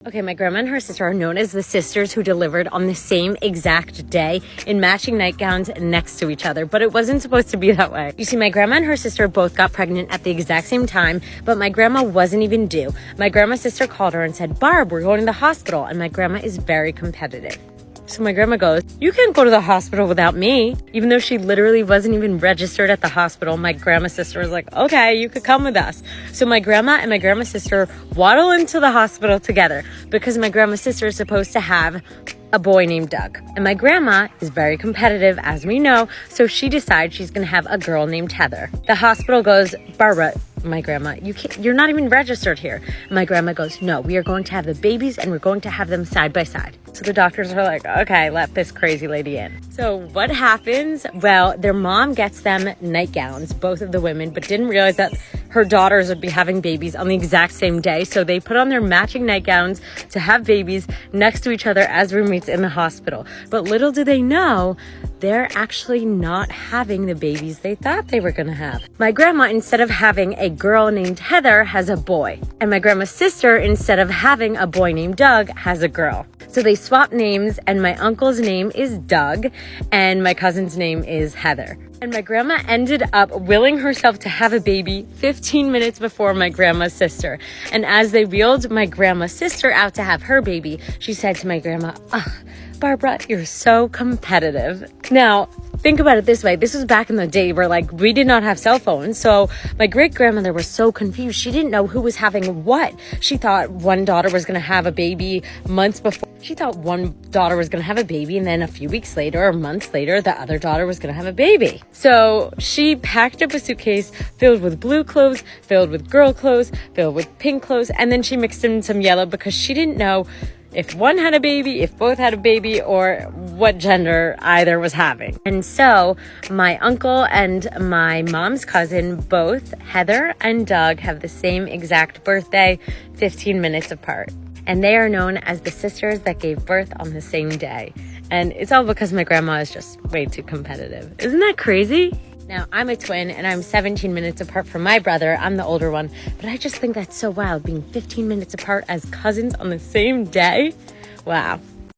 Okay, my grandma and her sister are known as the sisters who delivered on the same exact day in matching nightgowns next to each other, but it wasn't supposed to be that way. You see, my grandma and her sister both got pregnant at the exact same time, but my grandma wasn't even due. My grandma's sister called her and said, "Barb, we're going to the hospital," and my grandma is very competitive. So my grandma goes, "You can't go to the hospital without me." Even though she literally wasn't even registered at the hospital, my grandma's sister was like, "Okay, you could come with us." So my grandma and my grandma's sister waddle into the hospital together because my grandma's sister is supposed to have a boy named Doug. And my grandma is very competitive, as we know, so she decides she's going to have a girl named Heather. The hospital goes, "Barbara," my grandma, you're not even registered here. And my grandma goes, "No, we are going to have the babies and we're going to have them side by side." So the doctors are like, "Okay, let this crazy lady in." So what happens? Well, their mom gets them nightgowns, both of the women, but didn't realize that her daughters would be having babies on the exact same day. So they put on their matching nightgowns to have babies next to each other as roommates in the hospital. But little do they know, they're actually not having the babies they thought they were going to have. My grandma, instead of having a girl named Heather, has a boy. And my grandma's sister, instead of having a boy named Doug, has a girl. So they swap names, and my uncle's name is Doug, and my cousin's name is Heather. And my grandma ended up willing herself to have a baby 15 minutes before my grandma's sister. And as they wheeled my grandma's sister out to have her baby, she said to my grandma, "Ugh, Barbara, you're so competitive." Now, think about it this way. This was back in the day where we did not have cell phones. So my great grandmother was so confused. She didn't know who was having what. She thought one daughter was going to have a baby months before. She thought one daughter was going to have a baby, and then a few weeks later or months later, the other daughter was going to have a baby. So she packed up a suitcase filled with blue clothes, filled with girl clothes, filled with pink clothes, and then she mixed in some yellow because she didn't know if one had a baby, if both had a baby, or what gender either was having. And so my uncle and my mom's cousin, both Heather and Doug, have the same exact birthday, 15 minutes apart. And they are known as the sisters that gave birth on the same day. And it's all because my grandma is just way too competitive. Isn't that crazy? Now, I'm a twin and I'm 17 minutes apart from my brother. I'm the older one, but I just think that's so wild, being 15 minutes apart as cousins on the same day. Wow.